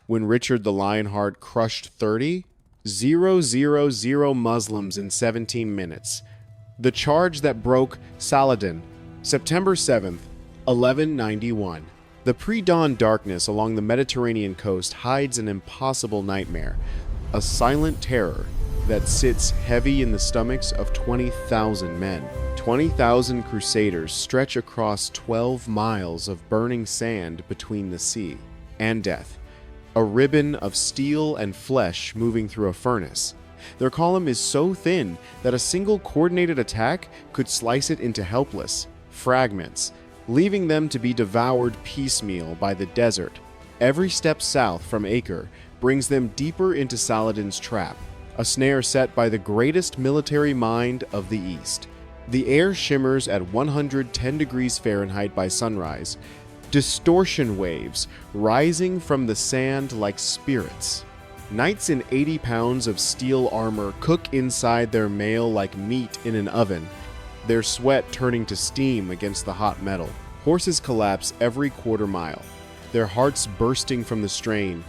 when Richard the Lionheart crushed 30,000 Muslims in 17 minutes. The charge that broke Saladin, September 7th, 1191. The pre-dawn darkness along the Mediterranean coast hides an impossible nightmare, a silent terror that sits heavy in the stomachs of 20,000 men. 20,000 crusaders stretch across 12 miles of burning sand between the sea and death, a ribbon of steel and flesh moving through a furnace. Their column is so thin that a single coordinated attack could slice it into helpless fragments, leaving them to be devoured piecemeal by the desert. Every step south from Acre brings them deeper into Saladin's trap, a snare set by the greatest military mind of the East. The air shimmers at 110 degrees Fahrenheit by sunrise, distortion waves rising from the sand like spirits. Knights in 80 pounds of steel armor cook inside their mail like meat in an oven, their sweat turning to steam against the hot metal. Horses collapse every quarter mile, their hearts bursting from the strain,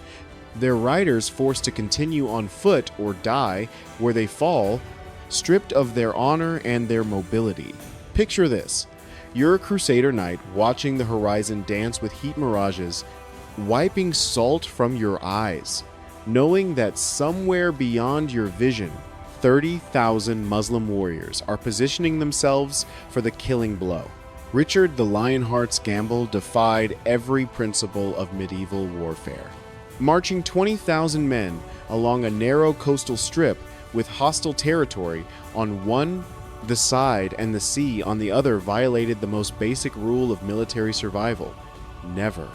their riders forced to continue on foot or die where they fall, stripped of their honor and their mobility. Picture this. You're a crusader knight watching the horizon dance with heat mirages, wiping salt from your eyes, knowing that somewhere beyond your vision, 30,000 Muslim warriors are positioning themselves for the killing blow. Richard the Lionheart's gamble defied every principle of medieval warfare. Marching 20,000 men along a narrow coastal strip with hostile territory on one the side and the sea on the other violated the most basic rule of military survival. Never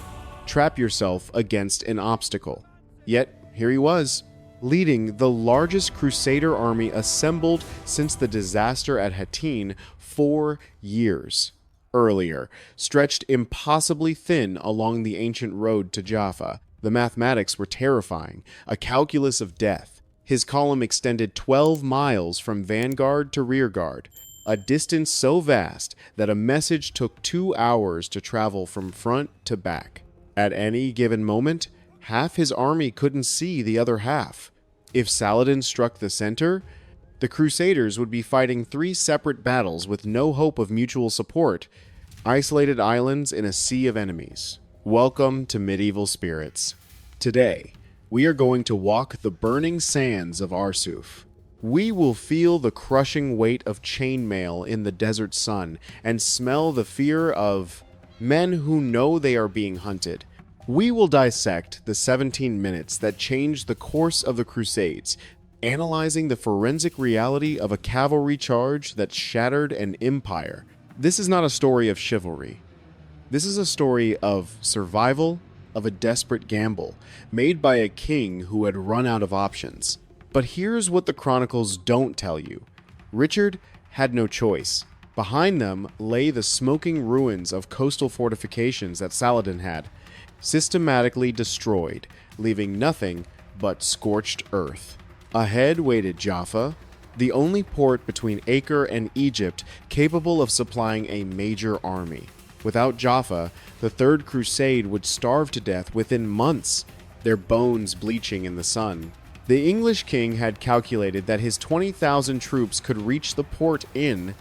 trap yourself against an obstacle. Yet, here he was, leading the largest crusader army assembled since the disaster at Hattin 4 years earlier, stretched impossibly thin along the ancient road to Jaffa. The mathematics were terrifying, a calculus of death. His column extended 12 miles from vanguard to rearguard, a distance so vast that a message took 2 hours to travel from front to back. At any given moment, half his army couldn't see the other half. If Saladin struck the center, the Crusaders would be fighting 3 separate battles with no hope of mutual support, isolated islands in a sea of enemies. Welcome to medieval spirits. Today, we are going to walk the burning sands of Arsuf. We will feel the crushing weight of chainmail in the desert sun and smell the fear of men who know they are being hunted. We will dissect the 17 minutes that changed the course of the Crusades, analyzing the forensic reality of a cavalry charge that shattered an empire. This is not a story of chivalry. This is a story of survival, of a desperate gamble, made by a king who had run out of options. But here's what the chronicles don't tell you. Richard had no choice. Behind them lay the smoking ruins of coastal fortifications that Saladin had, systematically destroyed, leaving nothing but scorched earth. Ahead waited Jaffa, the only port between Acre and Egypt capable of supplying a major army. Without Jaffa, the Third Crusade would starve to death within months, their bones bleaching in the sun. The English king had calculated that his 20,000 troops could reach the port in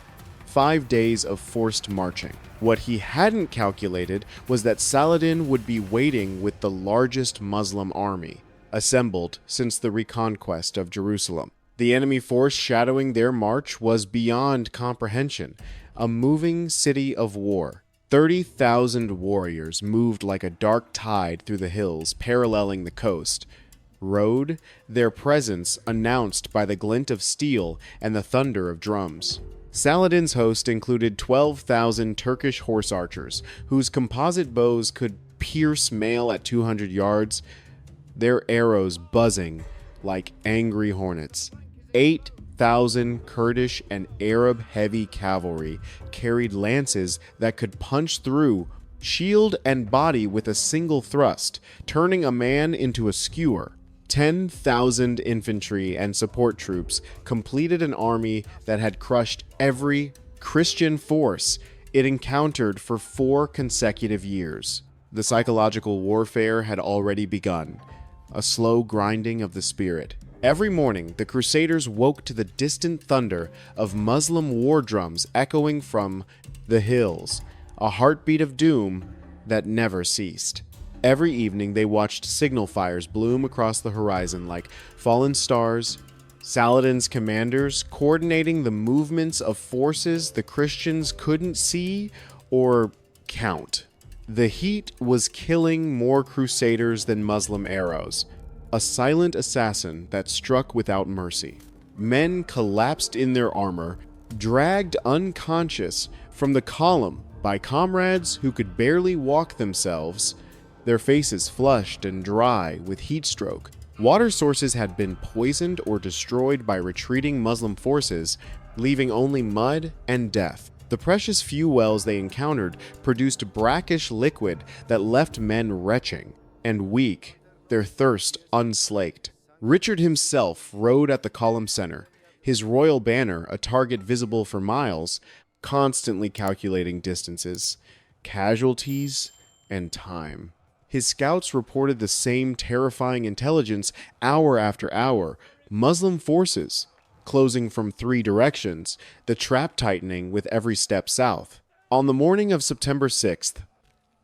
5 days of forced marching. What he hadn't calculated was that Saladin would be waiting with the largest Muslim army assembled since the reconquest of Jerusalem. The enemy force shadowing their march was beyond comprehension, a moving city of war. 30,000 warriors moved like a dark tide through the hills, paralleling the coast. Rode, their presence announced by the glint of steel and the thunder of drums. Saladin's host included 12,000 Turkish horse archers, whose composite bows could pierce mail at 200 yards, their arrows buzzing like angry hornets. 8,000 Kurdish and Arab heavy cavalry carried lances that could punch through shield and body with a single thrust, turning a man into a skewer. 10,000 infantry and support troops completed an army that had crushed every Christian force it encountered for 4 consecutive years. The psychological warfare had already begun. a slow grinding of the spirit. Every morning, the Crusaders woke to the distant thunder of Muslim war drums echoing from the hills, a heartbeat of doom that never ceased. Every evening, they watched signal fires bloom across the horizon like fallen stars, Saladin's commanders coordinating the movements of forces the Christians couldn't see or count. The heat was killing more crusaders than Muslim arrows, a silent assassin that struck without mercy. Men collapsed in their armor, dragged unconscious from the column by comrades who could barely walk themselves, their faces flushed and dry with heat stroke. Water sources had been poisoned or destroyed by retreating Muslim forces, leaving only mud and death. The precious few wells they encountered produced brackish liquid that left men retching and weak, their thirst unslaked. Richard himself rode at the column center, his royal banner a target visible for miles, constantly calculating distances, casualties, and time. His scouts reported the same terrifying intelligence hour after hour. Muslim forces closing from 3 directions, the trap tightening with every step south. On the morning of September 6th,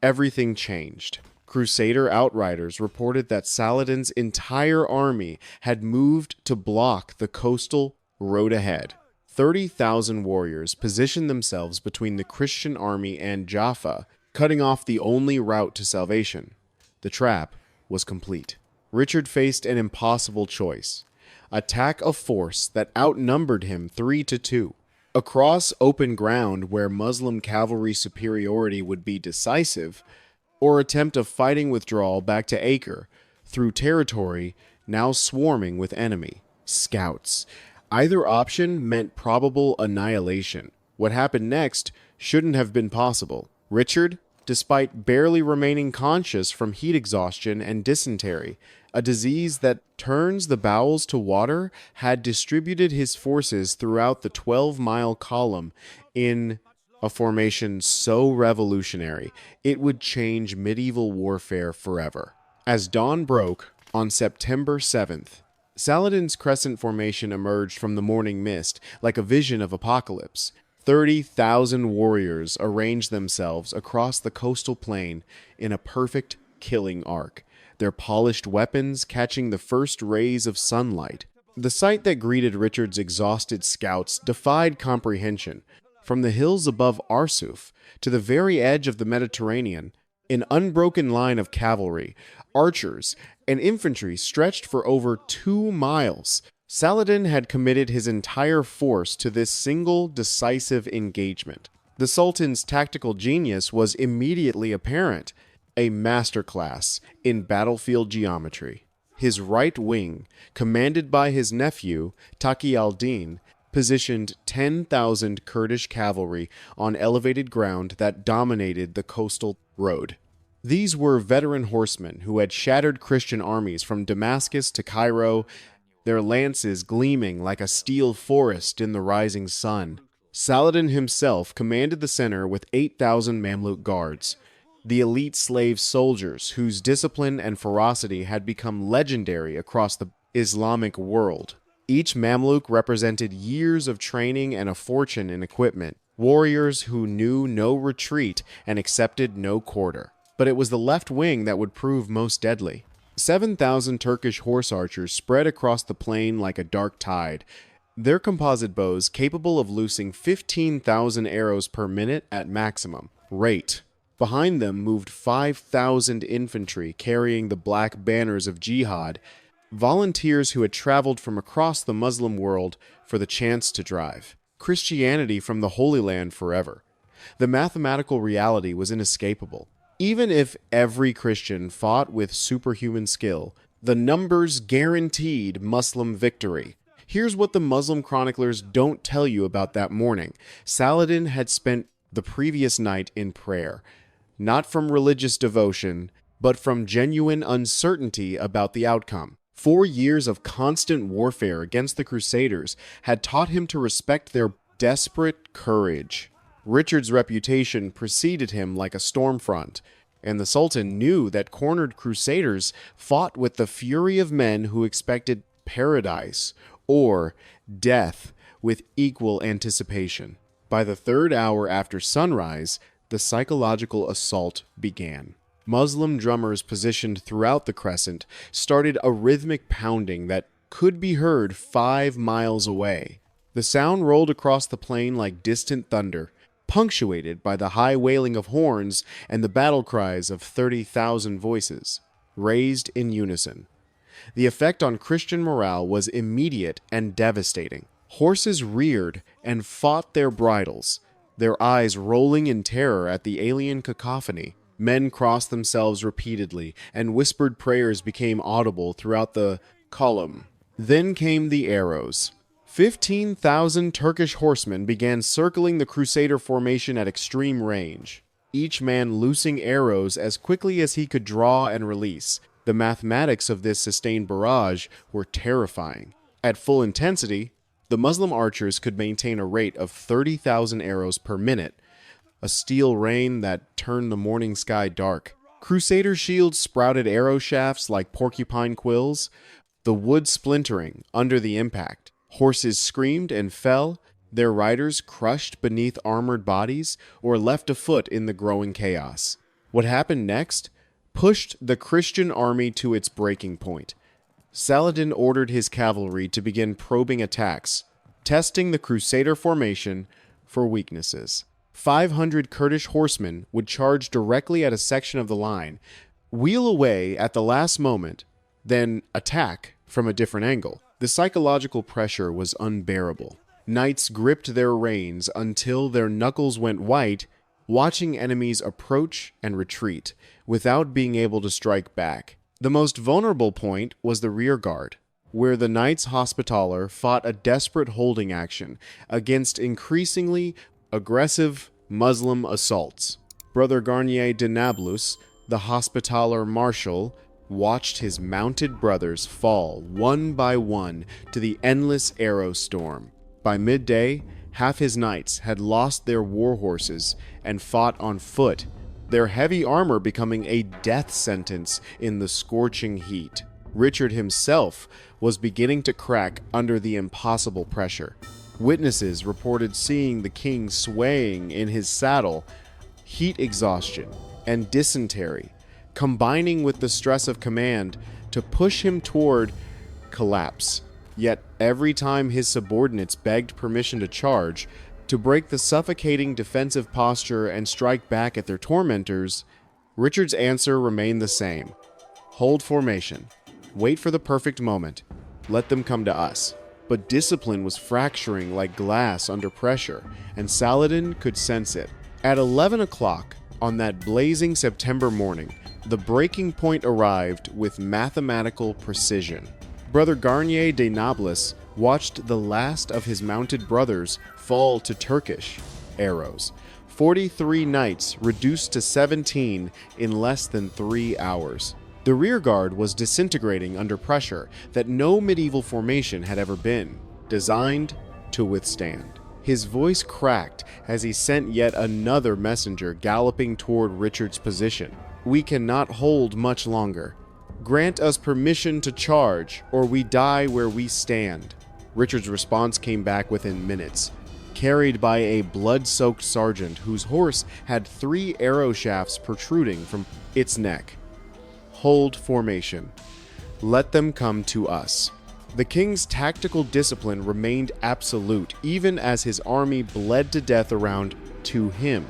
everything changed. Crusader outriders reported that Saladin's entire army had moved to block the coastal road ahead. 30,000 warriors positioned themselves between the Christian army and Jaffa, cutting off the only route to salvation. The trap was complete. Richard faced an impossible choice: attack a force that outnumbered him 3-2. Across open ground where Muslim cavalry superiority would be decisive, or attempt a fighting withdrawal back to Acre through territory now swarming with enemy scouts. Either option meant probable annihilation. What happened next shouldn't have been possible. Richard, despite barely remaining conscious from heat exhaustion and dysentery, a disease that turns the bowels to water, had distributed his forces throughout the 12-mile column in a formation so revolutionary it would change medieval warfare forever. As dawn broke on September 7th, Saladin's crescent formation emerged from the morning mist like a vision of apocalypse. 30,000 warriors arranged themselves across the coastal plain in a perfect killing arc, their polished weapons catching the first rays of sunlight. The sight that greeted Richard's exhausted scouts defied comprehension. From the hills above Arsuf to the very edge of the Mediterranean, an unbroken line of cavalry, archers, and infantry stretched for over 2 miles. Saladin had committed his entire force to this single decisive engagement. The Sultan's tactical genius was immediately apparent, a masterclass in battlefield geometry. His right wing, commanded by his nephew, Taqi al-Din, positioned 10,000 Kurdish cavalry on elevated ground that dominated the coastal road. These were veteran horsemen who had shattered Christian armies from Damascus to Cairo, their lances gleaming like a steel forest in the rising sun. Saladin himself commanded the center with 8,000 Mamluk guards, the elite slave soldiers whose discipline and ferocity had become legendary across the Islamic world. Each Mamluk represented years of training and a fortune in equipment, warriors who knew no retreat and accepted no quarter. But it was the left wing that would prove most deadly. 7,000 Turkish horse archers spread across the plain like a dark tide, their composite bows capable of loosing 15,000 arrows per minute at maximum rate. Behind them moved 5,000 infantry carrying the black banners of jihad, volunteers who had traveled from across the Muslim world for the chance to drive Christianity from the Holy Land forever. The mathematical reality was inescapable. Even if every Christian fought with superhuman skill, the numbers guaranteed Muslim victory. Here's what the Muslim chroniclers don't tell you about that morning. Saladin had spent the previous night in prayer, not from religious devotion, but from genuine uncertainty about the outcome. 4 years of constant warfare against the Crusaders had taught him to respect their desperate courage. Richard's reputation preceded him like a storm front, and the Sultan knew that cornered crusaders fought with the fury of men who expected paradise or death with equal anticipation. By the third hour after sunrise, the psychological assault began. Muslim drummers positioned throughout the crescent started a rhythmic pounding that could be heard 5 miles away. The sound rolled across the plain like distant thunder, punctuated by the high wailing of horns and the battle cries of 30,000 voices, raised in unison. The effect on Christian morale was immediate and devastating. Horses reared and fought their bridles, their eyes rolling in terror at the alien cacophony. Men crossed themselves repeatedly, and whispered prayers became audible throughout the column. Then came the arrows. 15,000 Turkish horsemen began circling the crusader formation at extreme range, each man loosing arrows as quickly as he could draw and release. The mathematics of this sustained barrage were terrifying. At full intensity, the Muslim archers could maintain a rate of 30,000 arrows per minute, a steel rain that turned the morning sky dark. Crusader shields sprouted arrow shafts like porcupine quills, the wood splintering under the impact. Horses screamed and fell, their riders crushed beneath armored bodies or left afoot in the growing chaos. What happened next pushed the Christian army to its breaking point. Saladin ordered his cavalry to begin probing attacks, testing the crusader formation for weaknesses. 500 Kurdish horsemen would charge directly at a section of the line, wheel away at the last moment, then attack from a different angle. The psychological pressure was unbearable. Knights gripped their reins until their knuckles went white, watching enemies approach and retreat without being able to strike back. The most vulnerable point was the rear guard, where the Knights Hospitaller fought a desperate holding action against increasingly aggressive Muslim assaults. Brother Garnier de Nablus, the Hospitaller Marshal, watched his mounted brothers fall one by one to the endless arrow storm. By midday, half his knights had lost their war horses and fought on foot, their heavy armor becoming a death sentence in the scorching heat. Richard himself was beginning to crack under the impossible pressure. Witnesses reported seeing the king swaying in his saddle, heat exhaustion and dysentery combining with the stress of command to push him toward collapse. Yet every time his subordinates begged permission to charge, to break the suffocating defensive posture and strike back at their tormentors, Richard's answer remained the same. Hold formation. Wait for the perfect moment. Let them come to us. But discipline was fracturing like glass under pressure, and Saladin could sense it. At 11 o'clock on that blazing September morning, the breaking point arrived with mathematical precision. Brother Garnier de Nablus watched the last of his mounted brothers fall to Turkish arrows. 43 knights reduced to 17 in less than 3 hours. The rearguard was disintegrating under pressure that no medieval formation had ever been designed to withstand. His voice cracked as he sent yet another messenger galloping toward Richard's position. We cannot hold much longer. Grant us permission to charge, or we die where we stand. Richard's response came back within minutes, carried by a blood-soaked sergeant whose horse had 3 arrow shafts protruding from its neck. Hold formation. Let them come to us. The king's tactical discipline remained absolute, even as his army bled to death around to him.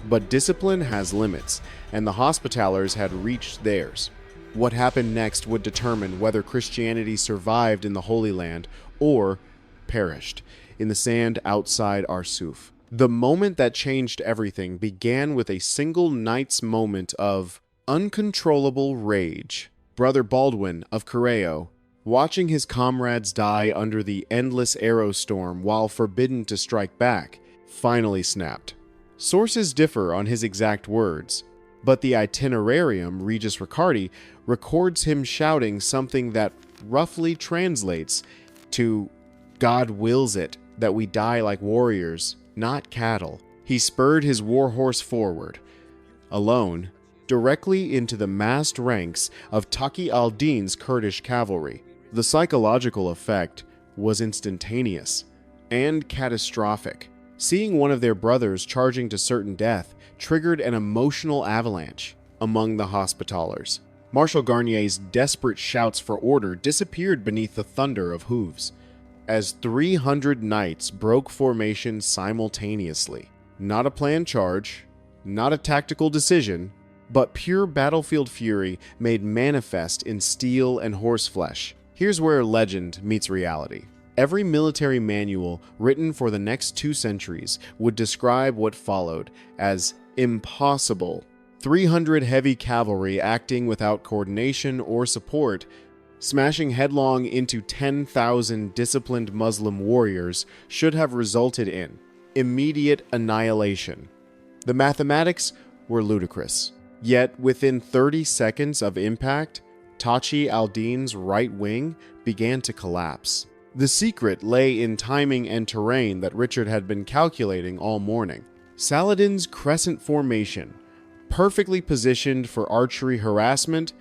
But discipline has limits, and the Hospitallers had reached theirs. What happened next would determine whether Christianity survived in the Holy Land or perished in the sand outside Arsuf. The moment that changed everything began with a single night's moment of uncontrollable rage. Brother Baldwin of Correo, watching his comrades die under the endless arrow storm while forbidden to strike back, finally snapped. Sources differ on his exact words, but the itinerarium Regis Riccardi records him shouting something that roughly translates to "God wills it that we die like warriors, not cattle." He spurred his war horse forward. Alone, directly into the massed ranks of Taqi al-Din's Kurdish cavalry. The psychological effect was instantaneous and catastrophic. Seeing one of their brothers charging to certain death triggered an emotional avalanche among the Hospitallers. Marshal Garnier's desperate shouts for order disappeared beneath the thunder of hooves, as 300 knights broke formation simultaneously. Not a planned charge, not a tactical decision, but pure battlefield fury made manifest in steel and horseflesh. Here's where legend meets reality. Every military manual written for the next 2 centuries would describe what followed as impossible. 300 heavy cavalry acting without coordination or support, smashing headlong into 10,000 disciplined Muslim warriors, should have resulted in immediate annihilation. The mathematics were ludicrous. Yet, within 30 seconds of impact, Taqi al-Din's right wing began to collapse. The secret lay in timing and terrain that Richard had been calculating all morning. Saladin's crescent formation, perfectly positioned for archery harassment,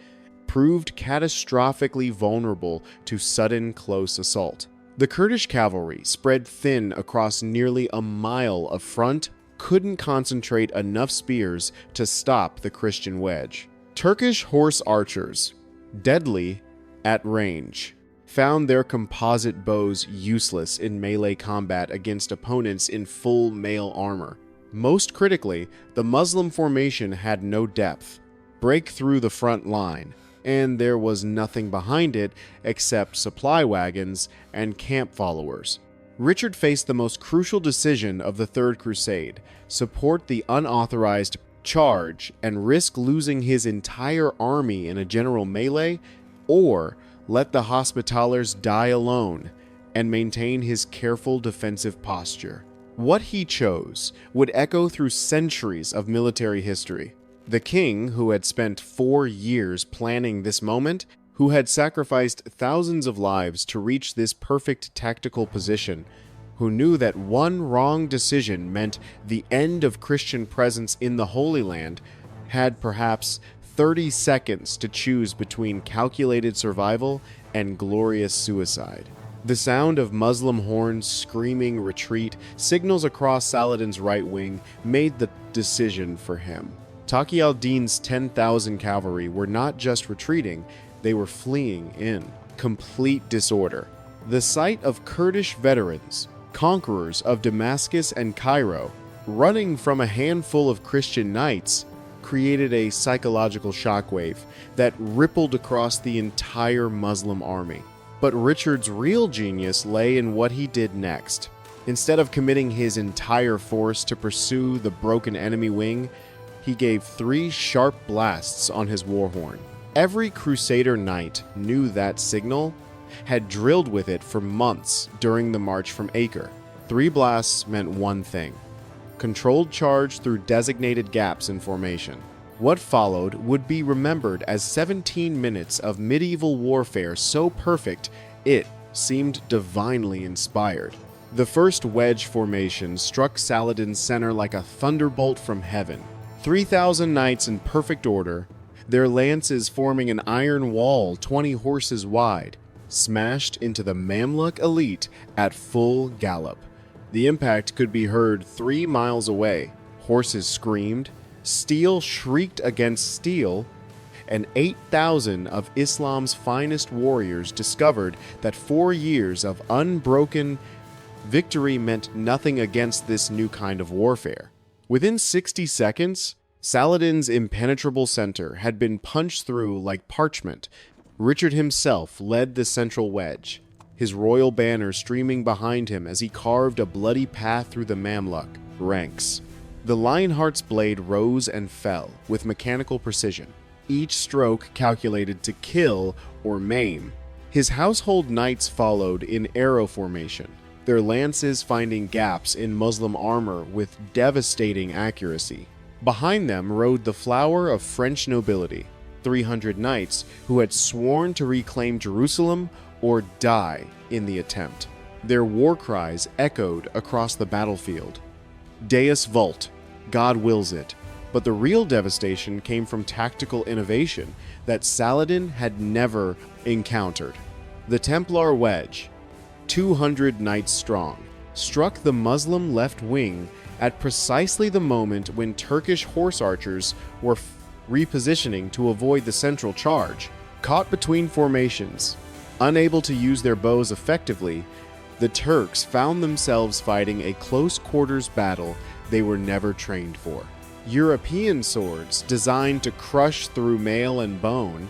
proved catastrophically vulnerable to sudden close assault. The Kurdish cavalry, spread thin across nearly a mile of front, couldn't concentrate enough spears to stop the Christian wedge. Turkish horse archers, deadly at range, found their composite bows useless in melee combat against opponents in full mail armor. Most critically, the Muslim formation had no depth, break through the front line, and there was nothing behind it except supply wagons and camp followers. Richard faced the most crucial decision of the Third Crusade: support the unauthorized charge and risk losing his entire army in a general melee, or let the Hospitallers die alone and maintain his careful defensive posture. What he chose would echo through centuries of military history. The king, who had spent 4 years planning this moment, who had sacrificed thousands of lives to reach this perfect tactical position, who knew that one wrong decision meant the end of Christian presence in the Holy Land, had perhaps 30 seconds to choose between calculated survival and glorious suicide. The sound of Muslim horns screaming retreat signals across Saladin's right wing made the decision for him. Taqi al-Din's 10,000 cavalry were not just retreating, they were fleeing in complete disorder. The sight of Kurdish veterans, conquerors of Damascus and Cairo, running from a handful of Christian knights, created a psychological shockwave that rippled across the entire Muslim army. But Richard's real genius lay in what he did next. Instead of committing his entire force to pursue the broken enemy wing, he gave 3 sharp blasts on his war horn. Every crusader knight knew that signal, had drilled with it for months during the march from Acre. 3 blasts meant one thing: controlled charge through designated gaps in formation. What followed would be remembered as 17 minutes of medieval warfare so perfect it seemed divinely inspired. The first wedge formation struck Saladin's center like a thunderbolt from heaven. 3,000 knights in perfect order, their lances forming an iron wall 20 horses wide, smashed into the Mamluk elite at full gallop. The impact could be heard 3 miles away. Horses screamed, steel shrieked against steel, and 8,000 of Islam's finest warriors discovered that 4 years of unbroken victory meant nothing against this new kind of warfare. Within 60 seconds, Saladin's impenetrable center had been punched through like parchment. Richard himself led the central wedge, his royal banner streaming behind him as he carved a bloody path through the Mamluk ranks. The Lionheart's blade rose and fell with mechanical precision, each stroke calculated to kill or maim. His household knights followed in arrow formation, their lances finding gaps in Muslim armor with devastating accuracy. Behind them rode the flower of French nobility, 300 knights who had sworn to reclaim Jerusalem or die in the attempt. Their war cries echoed across the battlefield. Deus vult, God wills it, But the real devastation came from tactical innovation that Saladin had never encountered. The Templar wedge, 200 knights strong, struck the Muslim left wing at precisely the moment when Turkish horse archers were repositioning to avoid the central charge. Caught between formations, unable to use their bows effectively, the Turks found themselves fighting a close-quarters battle they were never trained for. European swords, designed to crush through mail and bone,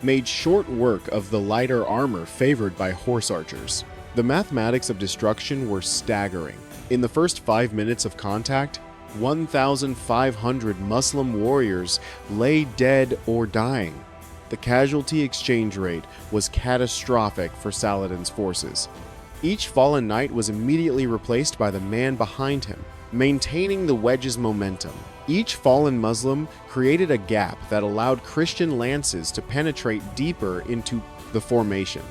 made short work of the lighter armor favored by horse archers. The mathematics of destruction were staggering. In the first 5 minutes of contact, 1,500 Muslim warriors lay dead or dying. The casualty exchange rate was catastrophic for Saladin's forces. Each fallen knight was immediately replaced by the man behind him, maintaining the wedge's momentum. Each fallen Muslim created a gap that allowed Christian lances to penetrate deeper into the formation.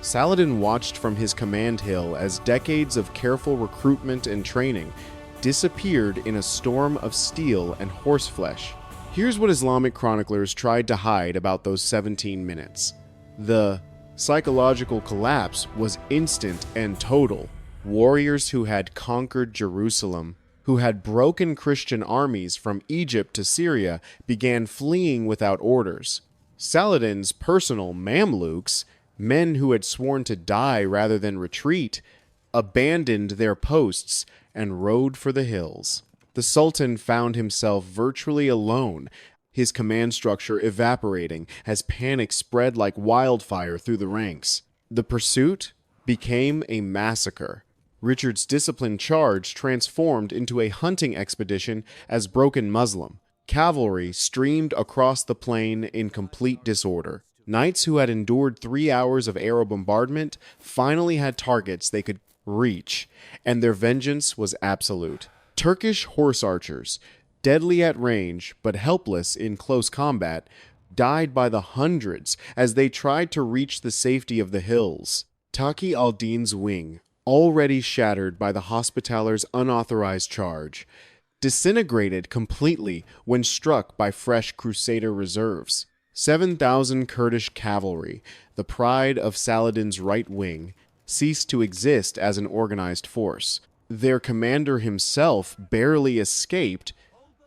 Saladin watched from his command hill as decades of careful recruitment and training disappeared in a storm of steel and horseflesh. Here's what Islamic chroniclers tried to hide about those 17 minutes. The psychological collapse was instant and total. Warriors who had conquered Jerusalem, who had broken Christian armies from Egypt to Syria, began fleeing without orders. Saladin's personal Mamluks, men who had sworn to die rather than retreat, abandoned their posts and rode for the hills. The Sultan found himself virtually alone, his command structure evaporating as panic spread like wildfire through the ranks. The pursuit became a massacre. Richard's disciplined charge transformed into a hunting expedition as broken Muslim. Cavalry streamed across the plain in complete disorder. Knights who had endured 3 hours of aerial bombardment finally had targets they could reach, and their vengeance was absolute. Turkish horse archers, deadly at range but helpless in close combat, died by the hundreds as they tried to reach the safety of the hills. Taqi al-Din's wing, already shattered by the Hospitallers' unauthorized charge, disintegrated completely when struck by fresh crusader reserves. 7,000 Kurdish cavalry, the pride of Saladin's right wing, ceased to exist as an organized force. Their commander himself barely escaped,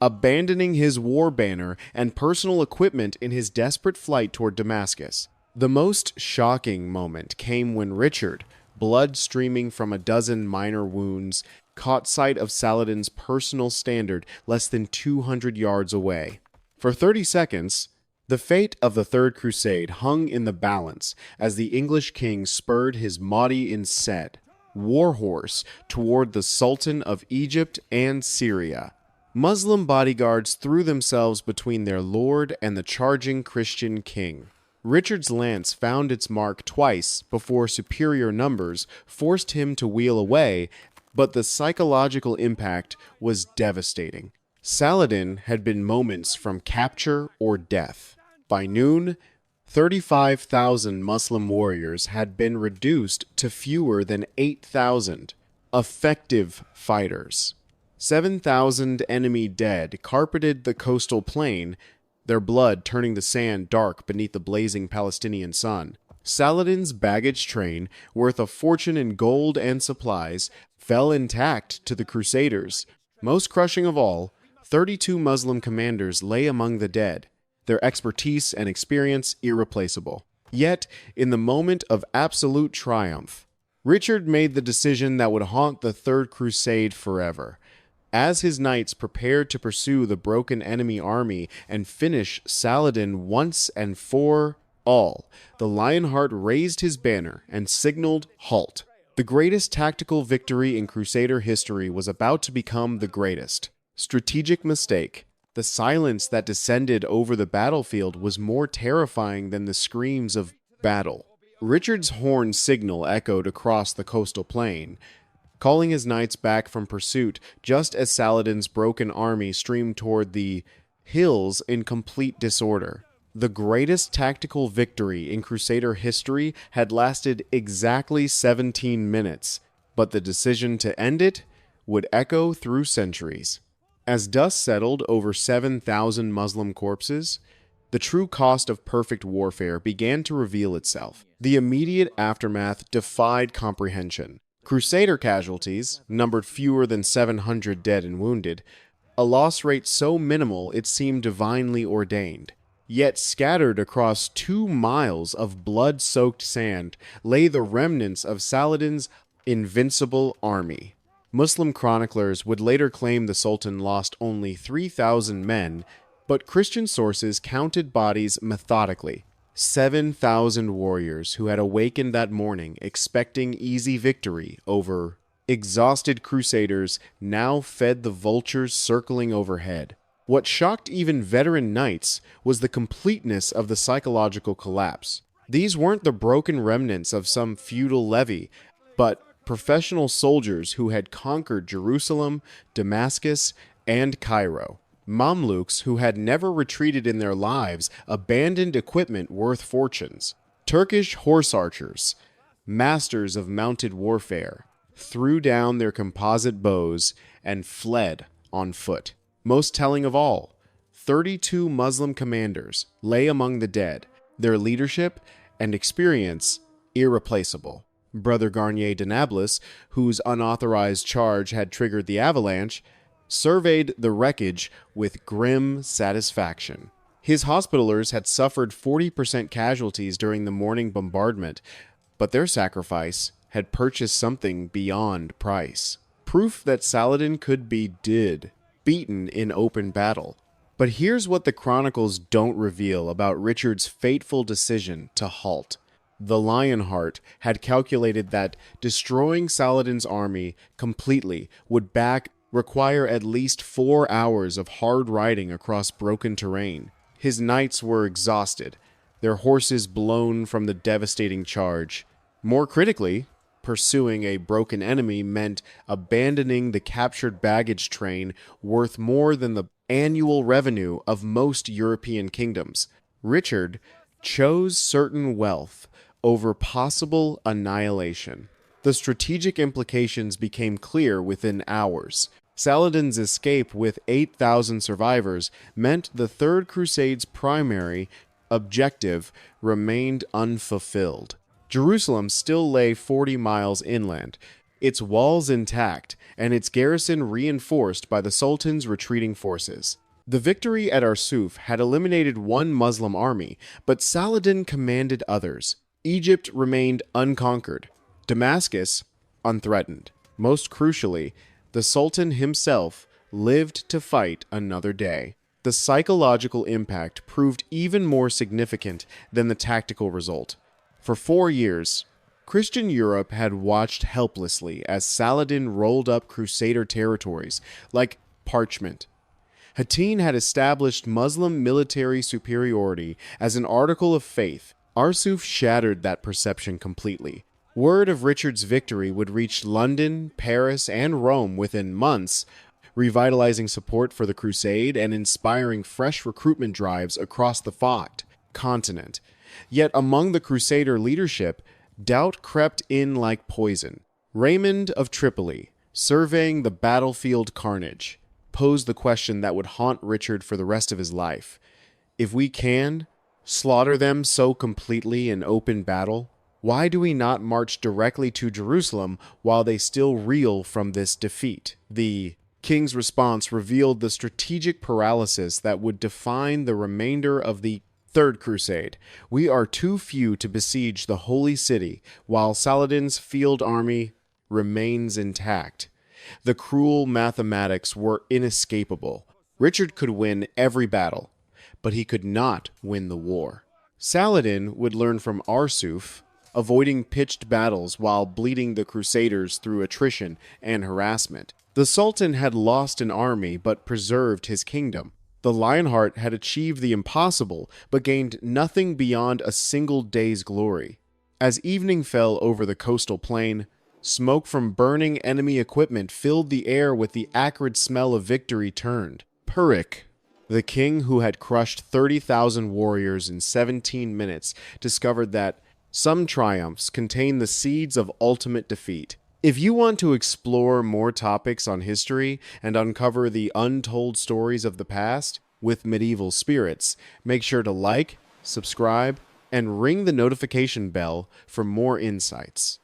abandoning his war banner and personal equipment in his desperate flight toward Damascus. The most shocking moment came when Richard, blood streaming from a dozen minor wounds, caught sight of Saladin's personal standard less than 200 yards away. For 30 seconds, the fate of the Third Crusade hung in the balance as the English king spurred his Mahdi Inset warhorse toward the Sultan of Egypt and Syria. Muslim bodyguards threw themselves between their lord and the charging Christian king. Richard's lance found its mark twice before superior numbers forced him to wheel away, but the psychological impact was devastating. Saladin had been moments from capture or death. By noon, 35,000 Muslim warriors had been reduced to fewer than 8,000 effective fighters. 7,000 enemy dead carpeted the coastal plain, their blood turning the sand dark beneath the blazing Palestinian sun. Saladin's baggage train, worth a fortune in gold and supplies, fell intact to the Crusaders. Most crushing of all, 32 Muslim commanders lay among the dead, their expertise and experience irreplaceable. Yet, in the moment of absolute triumph, Richard made the decision that would haunt the Third Crusade forever. As his knights prepared to pursue the broken enemy army and finish Saladin once and for all, the Lionheart raised his banner and signaled halt. The greatest tactical victory in Crusader history was about to become the greatest. Strategic mistake. The silence that descended over the battlefield was more terrifying than the screams of battle. Richard's horn signal echoed across the coastal plain, calling his knights back from pursuit just as Saladin's broken army streamed toward the hills in complete disorder. The greatest tactical victory in Crusader history had lasted exactly 17 minutes, but the decision to end it would echo through centuries. As dust settled over 7,000 Muslim corpses, the true cost of perfect warfare began to reveal itself. The immediate aftermath defied comprehension. Crusader casualties numbered fewer than 700 dead and wounded, a loss rate so minimal it seemed divinely ordained. Yet scattered across 2 miles of blood-soaked sand lay the remnants of Saladin's invincible army. Muslim chroniclers would later claim the Sultan lost only 3,000 men, but Christian sources counted bodies methodically. 7,000 warriors who had awakened that morning expecting easy victory over exhausted crusaders now fed the vultures circling overhead. What shocked even veteran knights was the completeness of the psychological collapse. These weren't the broken remnants of some feudal levy, but professional soldiers who had conquered Jerusalem, Damascus, and Cairo. Mamluks who had never retreated in their lives abandoned equipment worth fortunes. Turkish horse archers, masters of mounted warfare, threw down their composite bows and fled on foot. Most telling of all, 32 Muslim commanders lay among the dead, their leadership and experience irreplaceable. Brother Garnier de Nablus, whose unauthorized charge had triggered the avalanche, surveyed the wreckage with grim satisfaction. His hospitalers had suffered 40% casualties during the morning bombardment, but their sacrifice had purchased something beyond price. Proof that Saladin could be beaten in open battle. But here's what the chronicles don't reveal about Richard's fateful decision to halt. The Lionheart had calculated that destroying Saladin's army completely would require at least 4 hours of hard riding across broken terrain. His knights were exhausted, their horses blown from the devastating charge. More critically, pursuing a broken enemy meant abandoning the captured baggage train worth more than the annual revenue of most European kingdoms. Richard chose certain wealth over possible annihilation. The strategic implications became clear within hours. Saladin's escape with 8,000 survivors meant the Third Crusade's primary objective remained unfulfilled. Jerusalem still lay 40 miles inland, its walls intact, and its garrison reinforced by the Sultan's retreating forces. The victory at Arsuf had eliminated one Muslim army, but Saladin commanded others. Egypt remained unconquered, Damascus unthreatened. Most crucially, the Sultan himself lived to fight another day. The psychological impact proved even more significant than the tactical result. For 4 years, Christian Europe had watched helplessly as Saladin rolled up Crusader territories like parchment. Hattin had established Muslim military superiority as an article of faith. Arsuf shattered that perception completely. Word of Richard's victory would reach London, Paris, and Rome within months, revitalizing support for the crusade and inspiring fresh recruitment drives across the fogged continent. Yet among the Crusader leadership, doubt crept in like poison. Raymond of Tripoli, surveying the battlefield carnage, posed the question that would haunt Richard for the rest of his life. If we can slaughter them so completely in open battle, why do we not march directly to Jerusalem while they still reel from this defeat? The king's response revealed the strategic paralysis that would define the remainder of the Third Crusade. We are too few to besiege the Holy City, while Saladin's field army remains intact. The cruel mathematics were inescapable. Richard could win every battle, but he could not win the war. Saladin would learn from Arsuf, avoiding pitched battles while bleeding the Crusaders through attrition and harassment. The Sultan had lost an army but preserved his kingdom. The Lionheart had achieved the impossible but gained nothing beyond a single day's glory. As evening fell over the coastal plain, smoke from burning enemy equipment filled the air with the acrid smell of victory turned. Purik, the king who had crushed 30,000 warriors in 17 minutes, discovered that some triumphs contain the seeds of ultimate defeat. If you want to explore more topics on history and uncover the untold stories of the past with medieval spirits, make sure to like, subscribe, and ring the notification bell for more insights.